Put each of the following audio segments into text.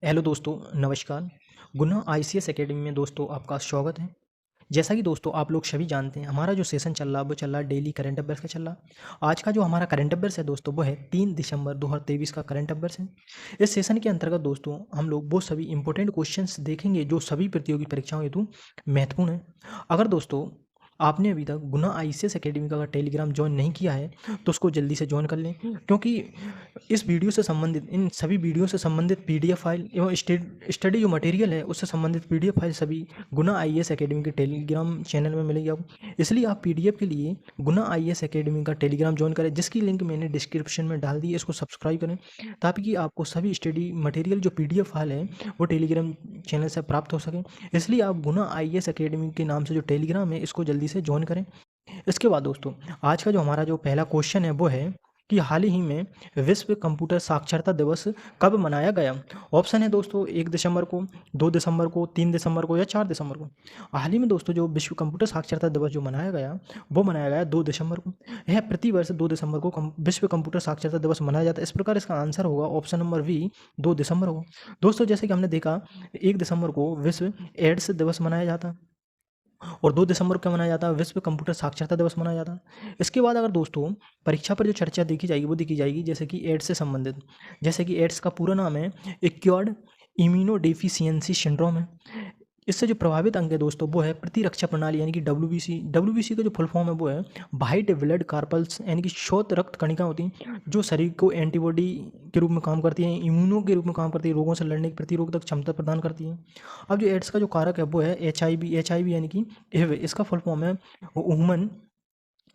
Hello दोस्तों, नमस्कार। गुना ICS academy में दोस्तों आपका स्वागत है। जैसा कि दोस्तों आप लोग सभी जानते हैं, हमारा जो सेशन चल रहा है वो चल रहा है डेली करंट अफेयर्स का चल रहा है। आज का जो हमारा करंट अफेयर्स है दोस्तों वो है 3 दिसंबर 2023 का करंट अफेयर्स है। इस सेशन के अंतर्गत दोस्तों हम लोग वो सभी इंपॉर्टेंट क्वेश्चंस देखेंगे जो सभी प्रतियोगी परीक्षाओं हेतु महत्वपूर्ण है। अगर दोस्तों आपने अभी तक गुना आईसीएस एकेडमी का टेलीग्राम ज्वाइन नहीं किया है तो उसको जल्दी से ज्वाइन कर लें, क्योंकि इस वीडियो से संबंधित इन सभी वीडियो से संबंधित पीडीएफ फाइल एवं स्टडी जो मटेरियल है उससे संबंधित पीडीएफ फाइल सभी गुना आईएएस एकेडमी के टेलीग्राम चैनल में मिलेगी आपको। इसलिए आप पीडीएफ के लिए गुना आईएएस एकेडमी का टेलीग्राम ज्वाइन करें, जिसकी लिंक मैंने डिस्क्रिप्शन में डाल दी है। इसको सब्सक्राइब करें ताकि आपको सभी स्टडी मटेरियल जो पीडीएफ फाइल है वो टेलीग्राम चैनल से प्राप्त हो सके। इसलिए आप गुना आईएएस एकेडमी के नाम से जो टेलीग्राम है इसको जल्दी से ज्वाइन करें। इसके बाद दोस्तों आज का जो हमारा जो पहला क्वेश्चन है वो है कि हाल ही में विश्व कंप्यूटर साक्षरता दिवस कब मनाया गया। ऑप्शन है दोस्तों 1 दिसंबर को, 2 दिसंबर को, 3 दिसंबर को या 4 दिसंबर को। हाल ही में दोस्तों जो विश्व कंप्यूटर साक्षरता दिवस जो मनाया गया वो मनाया गया 2 दिसंबर को। यह प्रतिवर्ष 2 दिसंबर को विश्व कंप्यूटर साक्षरता दिवस मनाया जाता है। इस प्रकार इसका आंसर होगा ऑप्शन नंबर बी 2 दिसंबर होगा। दोस्तों जैसे कि हमने देखा 1 दिसंबर को विश्व एड्स दिवस मनाया जाता है और 2 दिसंबर को क्या मनाया जाता है, विश्व कंप्यूटर साक्षरता दिवस मनाया जाता है। इसके बाद अगर दोस्तों परीक्षा पर जो चर्चा देखी जाएगी वो देखी जाएगी जैसे कि एड्स से संबंधित। जैसे कि एड्स का पूरा नाम है एक्वायर्ड इम्यूनोडेफिशिएंसी सिंड्रोम है। इससे जो प्रभावित अंग है दोस्तों वो है प्रतिरक्षा प्रणाली यानी कि डब्ल्यूबीसी। डब्ल्यूबीसी का जो फुल फॉर्म है वो है वाइट ब्लड कार्पल्स यानी कि श्वेत रक्त कणिका होती हैं जो शरीर को एंटीबॉडी के रूप में काम करती हैं, इम्यूनो के रूप में काम करती है, रोगों से लड़ने की प्रतिरोधक क्षमता प्रदान करती हैं। अब जो एड्स का जो कारक है वो है एच आई वी यानी कि एव। इसका फुल फॉर्म है ह्यूमन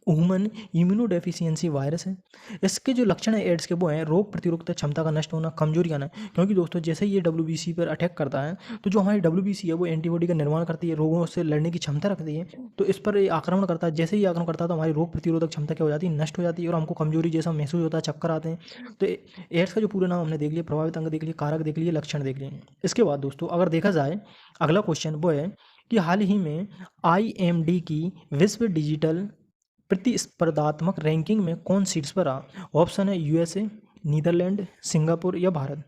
ह्यूमन इम्यूनोडेफिशिएंसी वायरस है। इसके जो लक्षण है एड्स के वो हैं रोग प्रतिरोधक क्षमता का नष्ट होना, कमजोरी आना। क्योंकि दोस्तों जैसे ही ये डब्ल्यूबीसी पर अटैक करता है तो जो हमारी डब्ल्यूबीसी है वो एंटीबॉडी का निर्माण करती है, रोगों से लड़ने की क्षमता रखती है। तो इस पर ये आक्रमण करता है। जैसे ही आक्रमण करता है तो हमारी रोग प्रतिरोधक क्षमता क्या हो जाती है, नष्ट हो जाती है और हमको कमजोरी जैसा महसूस होता है, चक्कर आते हैं। तो एड्स का जो पूरा नाम हमने देख लिया, प्रभावित अंग देख लिए, कारक देख लिए, लक्षण देख लिए। इसके बाद दोस्तों अगर देखा जाए अगला क्वेश्चन वो है कि हाल ही में IMD की विश्व डिजिटल प्रतिस्पर्धात्मक रैंकिंग में कौन शीर्ष पर रहा। ऑप्शन है USA, नीदरलैंड, सिंगापुर या भारत।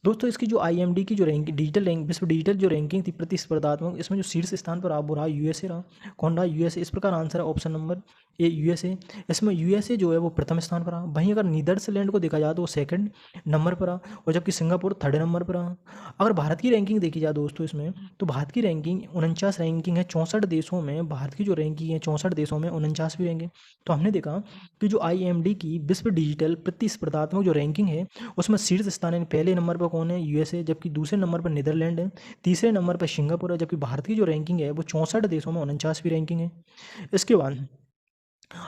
दोस्तों इसकी जो IMD की जो रैंक डिजिटल रैंक विश्व डिजिटल जो रैंकिंग थी प्रतिस्पर्धात्मक, इसमें जो शीर्ष स्थान पर रहा वो रहा USA रहा। कौन रहा, USA। इस प्रकार आंसर है ऑप्शन नंबर ए USA। इसमें USA जो है वो प्रथम स्थान पर रहा। वहीं अगर नीदरलैंड को देखा जाए तो वो सेकंड नंबर पर रहा और जबकि सिंगापुर थर्ड नंबर पर रहा। अगर भारत की रैंकिंग देखी जाए दोस्तों इसमें तो भारत की रैंकिंग 49 रैंकिंग है 64 देशों में। भारत की जो रैंकिंग है 64 देशों में 49वीं रैंकिंग। तो हमने देखा कि जो IMD की विश्व डिजिटल प्रतिस्पर्धात्मक जो रैंकिंग है उसमें शीर्ष स्थान है। पहले नंबर पर कौन है, USA, जबकि दूसरे नंबर पर नीदरलैंड है, तीसरे नंबर पर सिंगापुर है, जबकि भारत की जो रैंकिंग है वो 64 देशों में 49वीं रैंकिंग है। इसके बाद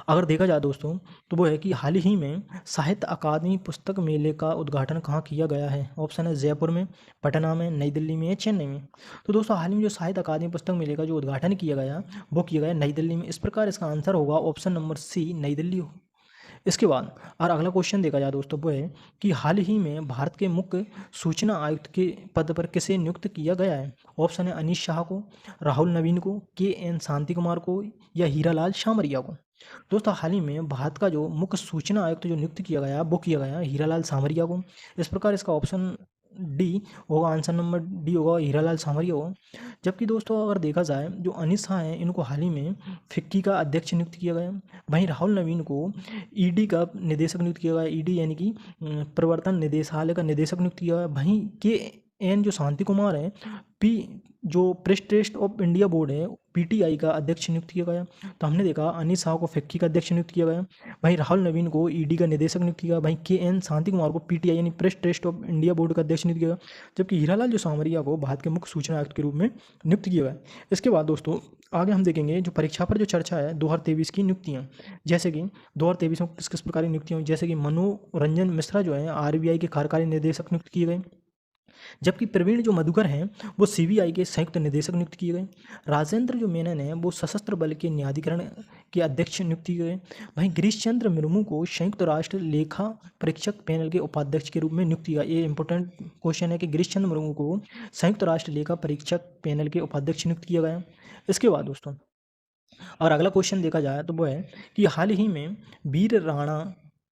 अगर देखा जाए दोस्तों तो वो है कि हाल ही में साहित्य अकादमी पुस्तक मेले का उद्घाटन कहाँ किया गया है। ऑप्शन है जयपुर में, पटना में, नई दिल्ली में या चेन्नई में। तो दोस्तों हाल ही में जो साहित्य अकादमी पुस्तक मेले का जो उद्घाटन किया गया वो किया गया नई दिल्ली में। इस प्रकार इसका आंसर होगा ऑप्शन नंबर सी, नई दिल्ली हो। इसके बाद और अगला क्वेश्चन देखा जाए दोस्तों वो है कि हाल ही में भारत के मुख्य सूचना आयुक्त के पद पर किसे नियुक्त किया गया है। ऑप्शन है अनीश शाह को, राहुल नवीन को, KN शांति कुमार को या हीरालाल सामरिया को। दोस्तों हाल ही में भारत का जो मुख्य सूचना आयुक्त जो नियुक्त किया गया वो किया गया हीरालाल सामरिया को। इस प्रकार इसका ऑप्शन डी होगा, आंसर नंबर डी होगा, हीरालाल सामरिया होगा। जबकि दोस्तों अगर देखा जाए जो अनिश शाह हैं इनको हाल ही में फिक्की का अध्यक्ष नियुक्त किया गया। वहीं राहुल नवीन को ED का निदेशक नियुक्त किया गया। ED यानी कि प्रवर्तन निदेशालय का निदेशक नियुक्त किया गया। वहीं KN जो शांति कुमार है पी जो press trust of India board है PTI का अध्यक्ष नियुक्त किया गया। तो हमने देखा अनिश शाह को फिक्की का अध्यक्ष नियुक्त किया गया, वहीं राहुल नवीन को ED का निदेशक नियुक्त किया गया, वहीं KN शांति कुमार को PTI यानी press trust of India board का अध्यक्ष नियुक्त किया गया, जबकि हीरालाल जो सामरिया को भारत के मुख्य सूचना आयुक्त के रूप में नियुक्त किया गया। इसके बाद दोस्तों आगे हम देखेंगे जो परीक्षा पर जो चर्चा है 2023 की नियुक्तियाँ। जैसे कि 2023 में किस किस प्रकार की नियुक्तियाँ हुई, जैसे कि मनोरंजन मिश्रा जो है RBI के कार्यकारी निदेशक नियुक्त किए गए, जबकि प्रवीण जो मधुकर हैं वो CBI के संयुक्त निदेशक नियुक्त किए गए। राजेंद्र जो मेनन हैं वो सशस्त्र बल के न्यायाधिकरण के अध्यक्ष नियुक्त किए गए। वहीं गिरीश चंद्र मुर्मू को संयुक्त राष्ट्र लेखा परीक्षक पैनल के उपाध्यक्ष के रूप में नियुक्त किया। ये इंपॉर्टेंट क्वेश्चन है कि गिरीश चंद्र मुर्मू को संयुक्त राष्ट्र लेखा परीक्षक पैनल के उपाध्यक्ष नियुक्त किया गया। इसके बाद दोस्तों और अगला क्वेश्चन देखा जाए तो वो है कि हाल ही में वीर राणा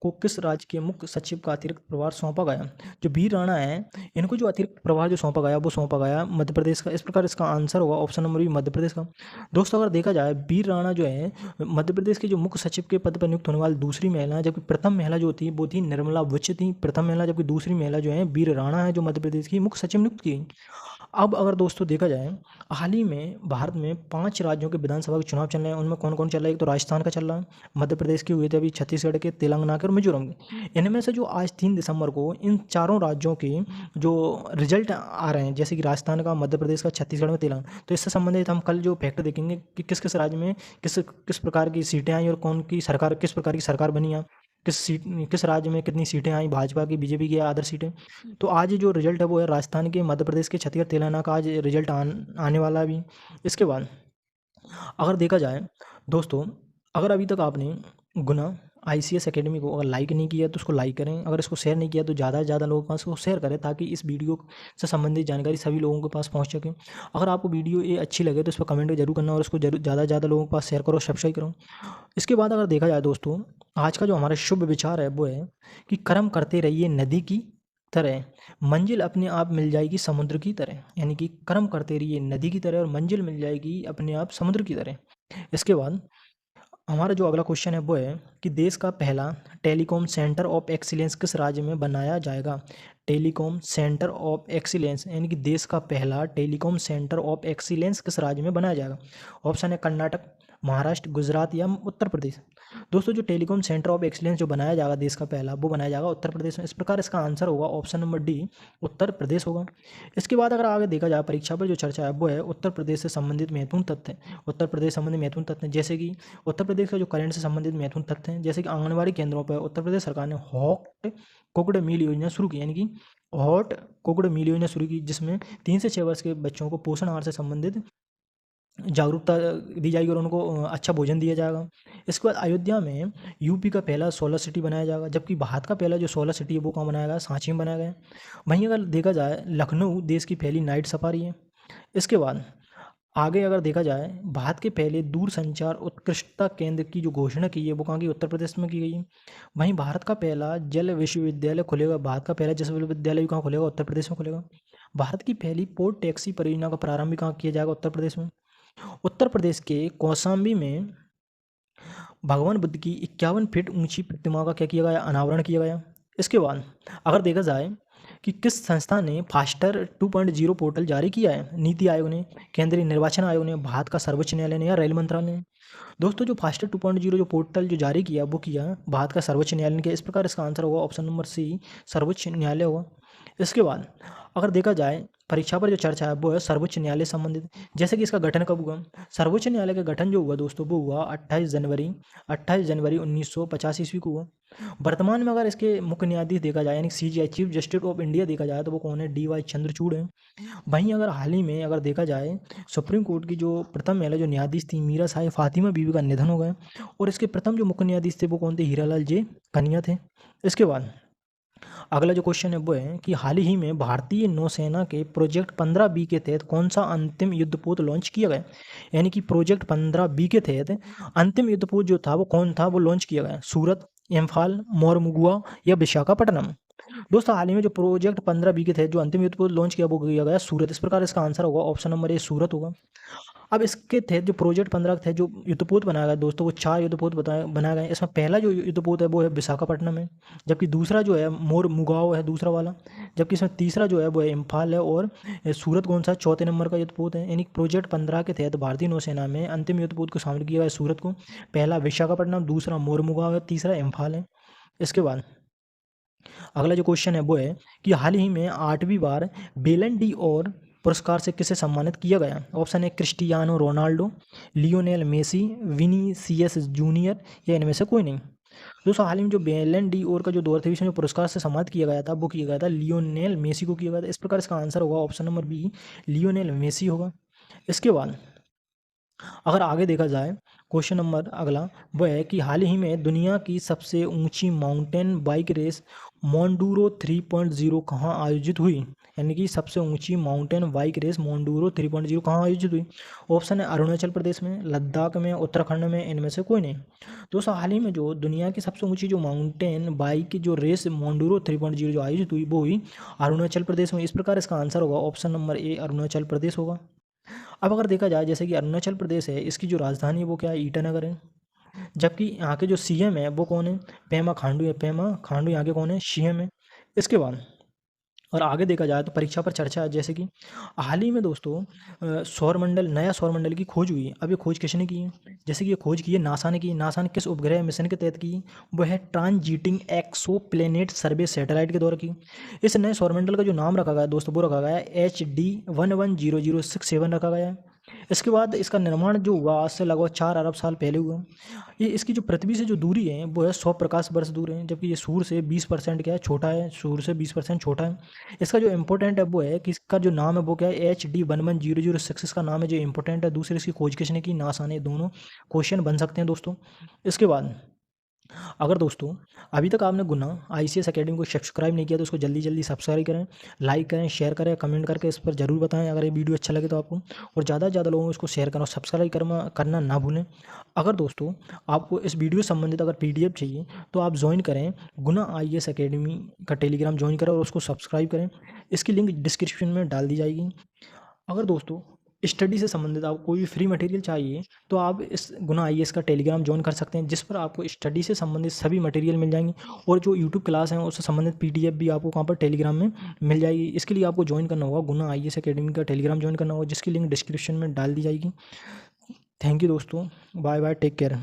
को किस राज्य के मुख्य सचिव का अतिरिक्त प्रभार सौंपा गया? जो वीर राणा है, इनको जो अतिरिक्त प्रभार जो सौंपा गया वो सौंपा गया मध्य प्रदेश का। इस प्रकार इसका आंसर होगा option number B, Madhya Pradesh का। दोस्तों अगर देखा जाए, वीर राणा जो है मध्य प्रदेश के जो मुख्य सचिव के पद पर नियुक्त होने वाली दूसरी महिला है, जबकि प्रथम महिला जो थी वो थी निर्मला विच थी, प्रथम महिला, जबकि दूसरी महिला जो है वीर राणा है, जो मध्य प्रदेश की मुख्य सचिव नियुक्त की गई। अब अगर दोस्तों देखा जाए, हाल ही में भारत में 5 राज्यों के विधानसभा के चुनाव चल रहे हैं। उनमें कौन कौन चल रहा है? एक तो राजस्थान का चल रहा है, मध्य प्रदेश के हुए थे अभी, छत्तीसगढ़ के, तेलंगाना के और मिजोरम के। इनमें से जो आज 3 दिसंबर को इन चारों राज्यों के जो रिजल्ट आ रहे हैं, जैसे कि राजस्थान का, मध्य प्रदेश का, छत्तीसगढ़ में, तेलंगाना, तो इससे संबंधित हम कल जो फैक्ट देखेंगे कि किस किस राज्य में किस किस प्रकार की सीटें आई और कौन की सरकार, किस प्रकार की सरकार बनी है, किस राज्य में कितनी सीटें आई भाजपा की, बीजेपी की या अदर सीटें। तो आज जो रिजल्ट है वो है राजस्थान के, मध्य प्रदेश के, छत्तीसगढ़, तेलंगाना का आज रिजल्ट आने वाला है अभी। इसके बाद अगर देखा जाए दोस्तों, अगर अभी तक आपने गुना ICS एकेडमी को अगर लाइक नहीं किया तो उसको लाइक करें, अगर इसको शेयर नहीं किया तो ज़्यादा से ज़्यादा लोगों के पास इसको शेयर करें, ताकि इस वीडियो से संबंधित जानकारी सभी लोगों के पास पहुंच सके। अगर आपको वीडियो ये अच्छी लगे तो इस पर कमेंट जरूर करना और इसको जरूर ज़्यादा से ज़्यादा लोगों के पास शेयर करो, सब्सक्राइब करो। इसके बाद अगर देखा जाए दोस्तों, आज का जो हमारा शुभ विचार है वो है कि कर्म करते रहिए नदी की तरह, मंजिल अपने आप मिल जाएगी समुद्र की तरह। यानी कि कर्म करते रहिए नदी की तरह और मंजिल मिल जाएगी अपने आप समुद्र की तरह। इसके बाद हमारा जो अगला क्वेश्चन है वो है कि देश का पहला टेलीकॉम सेंटर ऑफ एक्सीलेंस किस राज्य में बनाया जाएगा? टेलीकॉम सेंटर ऑफ एक्सीलेंस, यानी कि देश का पहला टेलीकॉम सेंटर ऑफ एक्सीलेंस किस राज्य में बनाया जाएगा? ऑप्शन है कर्नाटक, महाराष्ट्र, गुजरात या उत्तर प्रदेश। दोस्तों जो टेलीकॉम सेंटर ऑफ एक्सीलेंस जो बनाया जाएगा देश का पहला, वो बनाया जाएगा उत्तर प्रदेश में। इस प्रकार इसका आंसर होगा option number D, Uttar Pradesh होगा। इसके बाद अगर आगे देखा जाए, परीक्षा पर जो चर्चा है वो है उत्तर प्रदेश से संबंधित महत्वपूर्ण तथ्य। उत्तर प्रदेश संबंधित महत्वपूर्ण तथ्य, जैसे कि उत्तर प्रदेश का जो करंट से संबंधित महत्वपूर्ण तथ्य हैं, जैसे कि आंगनबाड़ी केंद्रों पर उत्तर प्रदेश सरकार ने हॉट कुक्ड मील योजना शुरू की, यानी कि हॉट कुक्ड मील योजना शुरू की, जिसमें 3 से 6 वर्ष के बच्चों को पोषण आहार से संबंधित जागरूकता दी जाएगी और उनको अच्छा भोजन दिया जाएगा। इसके बाद अयोध्या में यूपी का पहला सोलर सिटी बनाया जाएगा, जबकि भारत का पहला जो सोलर सिटी है वो कहाँ बनाया गया? सांची में बनाया गया। वहीं अगर देखा जाए, लखनऊ देश की पहली नाइट सफारी है। इसके बाद आगे अगर देखा जाए, भारत के पहले दूरसंचार उत्कृष्टता केंद्र की जो घोषणा की है वो कहाँ की? उत्तर प्रदेश में की गई है। वहीं भारत का पहला जल विश्वविद्यालय खुलेगा, भारत का पहला जल विश्वविद्यालय भी कहाँ खुलेगा? उत्तर प्रदेश में खुलेगा। भारत की पहली पोर्ट टैक्सी परियोजना का प्रारंभ भी कहाँ किया जाएगा? उत्तर प्रदेश में। उत्तर प्रदेश के कौशाम्बी में भगवान बुद्ध की 51 फीट ऊंची प्रतिमा का क्या किया गया? अनावरण किया गया। इसके बाद अगर देखा जाए कि किस संस्था ने फास्टर 2.0 पोर्टल जारी किया है? नीति आयोग ने, केंद्रीय निर्वाचन आयोग ने, भारत का सर्वोच्च न्यायालय ने या रेल मंत्रालय ने? दोस्तों जो फास्टर 2.0 जो पोर्टल जो जारी किया वो किया भारत का सर्वोच्च न्यायालय ने किया। इस प्रकार इसका आंसर होगा ऑप्शन नंबर सी, सर्वोच्च न्यायालय होगा। इसके बाद अगर देखा जाए, परीक्षा पर जो चर्चा है वो है सर्वोच्च न्यायालय संबंधित, जैसे कि इसका गठन कब हुआ? सर्वोच्च न्यायालय का गठन जो हुआ दोस्तों वो हुआ 28 जनवरी 1985 ईस्वी को हुआ। वर्तमान में अगर इसके मुख्य न्यायाधीश देखा जाए, यानी CJI, chief justice of India देखा जाए, तो वो कौन है? DY चंद्रचूड़ है। वहीं अगर हाल ही में अगर देखा जाए, सुप्रीम कोर्ट की जो प्रथम महिला जो न्यायाधीश थी मीरा साहिब फातिमा बीवी का निधन हो गया, और इसके प्रथम जो मुख्य न्यायाधीश थे वो कौन थे? हीरालाल जे कन्या थे। इसके बाद अगला जो क्वेश्चन है वो है कि हाल ही में भारतीय नौसेना के प्रोजेक्ट 15B के तहत कौन सा अंतिम युद्धपोत लॉन्च किया गया? यानी कि प्रोजेक्ट 15B के तहत अंतिम युद्धपोत जो था वो कौन था? वो लॉन्च किया गया। सूरत, इम्फाल, मोरमुगुआ या विशाखापट्टनम? दोस्तों हाल ही में जो प्रोजेक्ट 15B के तहत जो अंतिम युद्धपोत लॉन्च किया वो किया गया सूरत। इस प्रकार इसका आंसर होगा ऑप्शन नंबर ए, सूरत होगा। अब इसके तहत जो प्रोजेक्ट 15 के तहत जो युद्धपोत बनाया गया दोस्तों, वो 4 युद्धपोत बनाया गया। इसमें पहला जो युद्धपोत है वो है विशाखापट्टनम है, जबकि दूसरा जो है मोरमुगाओ है दूसरा वाला, जबकि इसमें तीसरा जो है वो है इम्फाल है, और सूरत कौन सा? चौथे नंबर का युद्धपोत है। यानी प्रोजेक्ट 15 के तहत भारतीय नौसेना में अंतिम युद्धपोत को शामिल किया गया सूरत को। पहला विशाखापट्टनम, दूसरा मोरमुगाओ है, तीसरा इम्फाल है। इसके बाद अगला जो क्वेश्चन है वो है कि हाल ही में 8वीं बार बेलन डी और पुरस्कार से किसे सम्मानित किया गया? ऑप्शन है Cristiano Ronaldo, Lionel Messi, Vinicius Junior या इनमें से कोई नहीं। दोस्तों हाल ही में जो बेलन डी और का जो 2023 में जो पुरस्कार से सम्मानित किया गया था वो किया गया था लियोनेल मेसी को किया गया था। इस प्रकार इसका आंसर होगा option number B, Lionel Messi होगा। इसके बाद अगर आगे देखा जाए, क्वेश्चन नंबर अगला वह है कि हाल ही में दुनिया की सबसे ऊंची माउंटेन बाइक रेस मोंडूरो 3.0 कहाँ आयोजित हुई? यानी कि सबसे ऊंची माउंटेन बाइक रेस मोंडूरो 3.0 कहाँ आयोजित हुई? ऑप्शन है अरुणाचल प्रदेश में, लद्दाख में, उत्तराखंड में, इनमें से कोई नहीं। दोस्तों हाल ही में जो दुनिया की सबसे ऊंची जो माउंटेन बाइक की जो रेस मोंडूरो 3.0 जो आयोजित हुई वो हुई अरुणाचल प्रदेश में। इस प्रकार इसका आंसर होगा option number A Arunachal Pradesh होगा। अब अगर देखा जाए जैसे कि अरुणाचल प्रदेश है, इसकी जो राजधानी है वो क्या है? ईटानगर है। जबकि यहाँ के जो सीएम है वो कौन है? पेमा खांडू है। पेमा खांडू यहाँ के कौन है? सीएम है। इसके बाद और आगे देखा जाए तो परीक्षा पर चर्चा है, जैसे कि हाल ही में दोस्तों सौरमंडल नया सौरमंडल की खोज हुई है। अब ये खोज किसने की है? जैसे कि ये खोज की है नासा ने की। नासा ने किस उपग्रह मिशन के तहत की? वो है ट्रांजिटिंग एक्सो प्लेनेट सर्वे सैटेलाइट के द्वारा की। इस नए सौरमंडल का जो नाम रखा गया है दोस्तों वो रखा गया है HD 110067 रखा गया है। इसके बाद इसका निर्माण जो हुआ आज से लगभग 4 अरब साल पहले हुआ। ये इसकी जो पृथ्वी से जो दूरी है वो है 100 प्रकाश वर्ष दूर है, जबकि ये सूर्य से 20% क्या है? छोटा है। सूर्य से 20% छोटा है। इसका जो इम्पोर्टेंट है वो है कि इसका जो नाम है वो क्या है? HD 11006 इसका नाम है जो इम्पोर्टेंट है। दूसरी इसकी खोज किसने की? नासा ने। दोनों क्वेश्चन बन सकते हैं दोस्तों। इसके बाद अगर दोस्तों अभी तक आपने गुना ICS एकेडमी को सब्सक्राइब नहीं किया तो उसको जल्दी जल्दी सब्सक्राइब करें, लाइक करें, शेयर करें, कमेंट करके इस पर ज़रूर बताएं अगर ये वीडियो अच्छा लगे तो आपको, और ज़्यादा से ज़्यादा लोगों को इसको शेयर करें और सब्सक्राइब करना ना भूलें। अगर दोस्तों आपको इस वीडियो संबंधित अगर PDF चाहिए तो आप ज्वाइन करें गुना IAS एकेडमी का टेलीग्राम ज्वाइन करें और उसको सब्सक्राइब करें। इसकी लिंक डिस्क्रिप्शन में डाल दी जाएगी। अगर दोस्तों स्टडी से संबंधित आपको कोई भी फ्री मटेरियल चाहिए तो आप इस गुना IAS का टेलीग्राम ज्वाइन कर सकते हैं, जिस पर आपको स्टडी से संबंधित सभी मटेरियल मिल जाएंगी, और जो यूट्यूब क्लास हैं उससे संबंधित PDF भी आपको वहाँ पर टेलीग्राम में मिल जाएगी। इसके लिए आपको ज्वाइन करना होगा गुना IAS एकेडमी का टेलीग्राम ज्वाइन करना होगा, जिसकी लिंक डिस्क्रिप्शन में डाल दी जाएगी। थैंक यू दोस्तों, बाय बाय, टेक केयर।